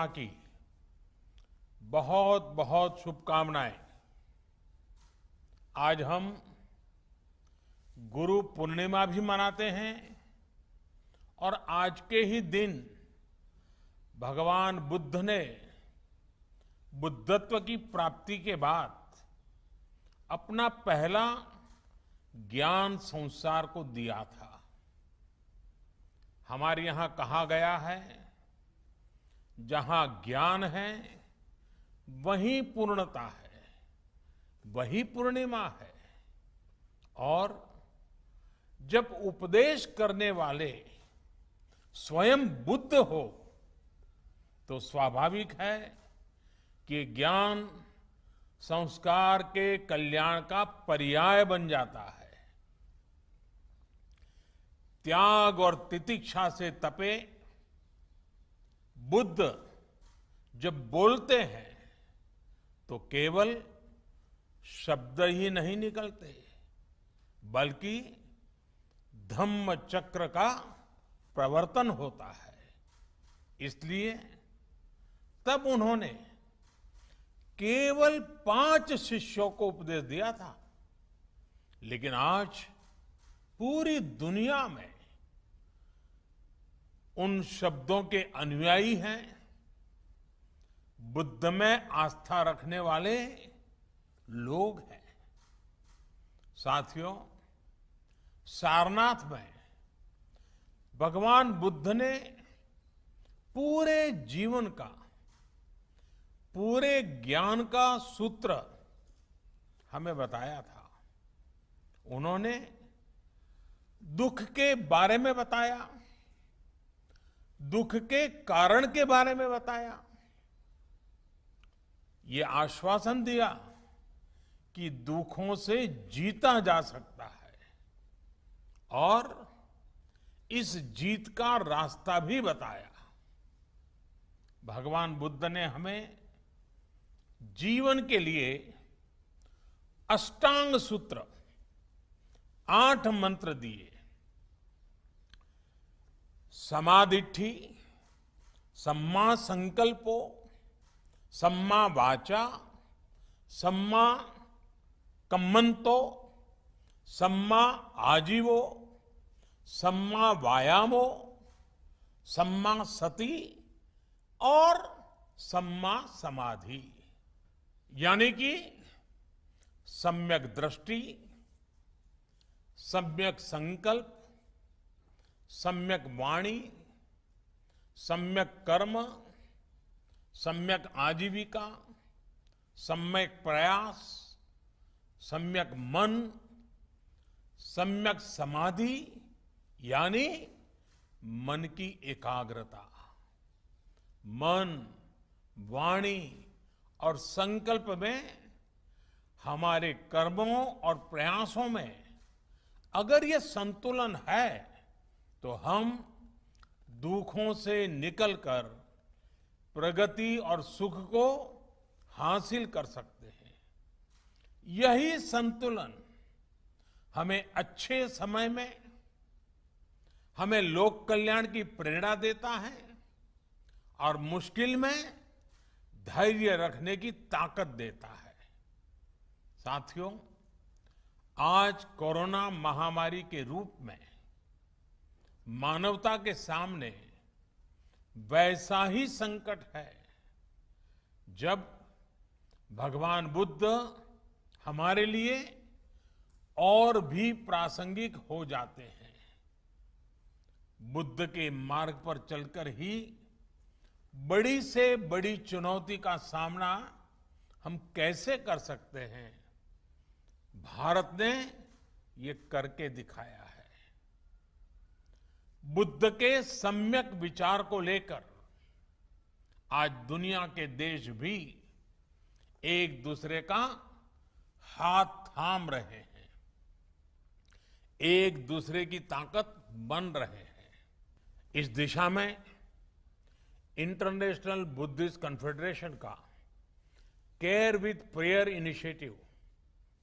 की बहुत बहुत शुभकामनाएं। आज हम गुरु पूर्णिमा भी मनाते हैं और आज के ही दिन भगवान बुद्ध ने बुद्धत्व की प्राप्ति के बाद अपना पहला ज्ञान संसार को दिया था। हमारे यहां कहा गया है, जहां ज्ञान है वहीं पूर्णता है, वही पूर्णिमा है। और जब उपदेश करने वाले स्वयं बुद्ध हो तो स्वाभाविक है कि ज्ञान संस्कार के कल्याण का पर्याय बन जाता है। त्याग और तितिक्षा से तपे बुद्ध जब बोलते हैं तो केवल शब्द ही नहीं निकलते, बल्कि धम्म चक्र का प्रवर्तन होता है। इसलिए तब उन्होंने केवल 5 शिष्यों को उपदेश दिया था, लेकिन आज पूरी दुनिया में उन शब्दों के अनुयायी हैं। बुद्ध में आस्था रखने वाले लोग हैं। साथियों, सारनाथ में भगवान बुद्ध ने पूरे जीवन का, पूरे ज्ञान का सूत्र हमें बताया था। उन्होंने दुख के बारे में बताया, दुख के कारण के बारे में बताया, ये आश्वासन दिया कि दुखों से जीता जा सकता है और इस जीत का रास्ता भी बताया। भगवान बुद्ध ने हमें जीवन के लिए अष्टांग सूत्र 8 मंत्र दिए। समाधिठि, सम्मा संकल्पो, सम्मा वाचा, सम्मा कम्मंतो, सम्मा आजीवो, सम्मा वायामो, सम्मा सति और सम्मा समाधि। यानी कि सम्यक दृष्टि, सम्यक संकल्प, सम्यक वाणी, सम्यक कर्म, सम्यक आजीविका, सम्यक प्रयास, सम्यक मन, सम्यक समाधि यानी मन की एकाग्रता। मन, वाणी और संकल्प में, हमारे कर्मों और प्रयासों में अगर ये संतुलन है तो हम दुखों से निकलकर प्रगति और सुख को हासिल कर सकते हैं। यही संतुलन हमें अच्छे समय में हमें लोक कल्याण की प्रेरणा देता है और मुश्किल में धैर्य रखने की ताकत देता है। साथियों, आज कोरोना महामारी के रूप में मानवता के सामने वैसा ही संकट है जब भगवान बुद्ध हमारे लिए और भी प्रासंगिक हो जाते हैं। बुद्ध के मार्ग पर चलकर ही बड़ी से बड़ी चुनौती का सामना हम कैसे कर सकते हैं, भारत ने ये करके दिखाया है। बुद्ध के सम्यक विचार को लेकर आज दुनिया के देश भी एक दूसरे का हाथ थाम रहे हैं, एक दूसरे की ताकत बन रहे हैं। इस दिशा में इंटरनेशनल बुद्धिस्ट कॉन्फेडरेशन का केयर विथ प्रेयर इनिशिएटिव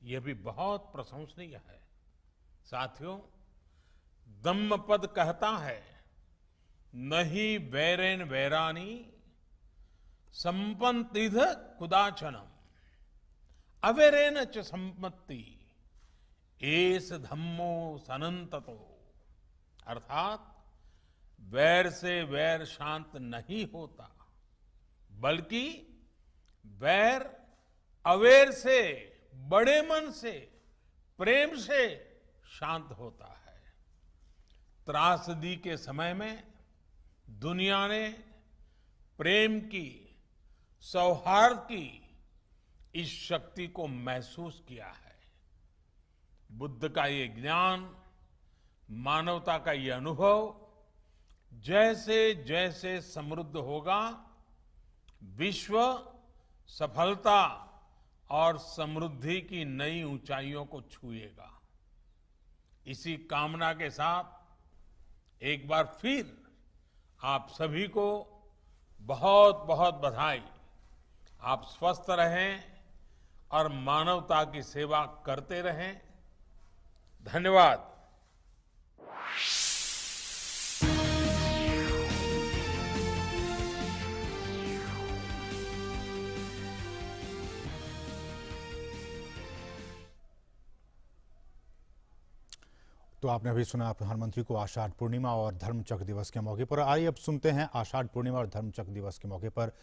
यह भी बहुत प्रशंसनीय है। साथियों, धम्मपद कहता है, नहीं वैरेन वैरानी संपत्तिध कुदाचनम अवेरेन च संपत्ति एस धम्मो सनंततो। अर्थात वैर से वैर शांत नहीं होता, बल्कि वैर अवेर से, बड़े मन से, प्रेम से शांत होता है। त्रासदी के समय में दुनिया ने प्रेम की, सौहार्द की इस शक्ति को महसूस किया है। बुद्ध का ये ज्ञान, मानवता का ये अनुभव जैसे जैसे समृद्ध होगा, विश्व सफलता और समृद्धि की नई ऊंचाइयों को छुएगा। इसी कामना के साथ एक बार फिर आप सभी को बहुत बहुत बधाई। आप स्वस्थ रहें और मानवता की सेवा करते रहें। धन्यवाद। तो आपने अभी सुना प्रधानमंत्री को आषाढ़ पूर्णिमा और धर्मचक्र दिवस के मौके पर। आइए अब सुनते हैं आषाढ़ पूर्णिमा और धर्मचक्र दिवस के मौके पर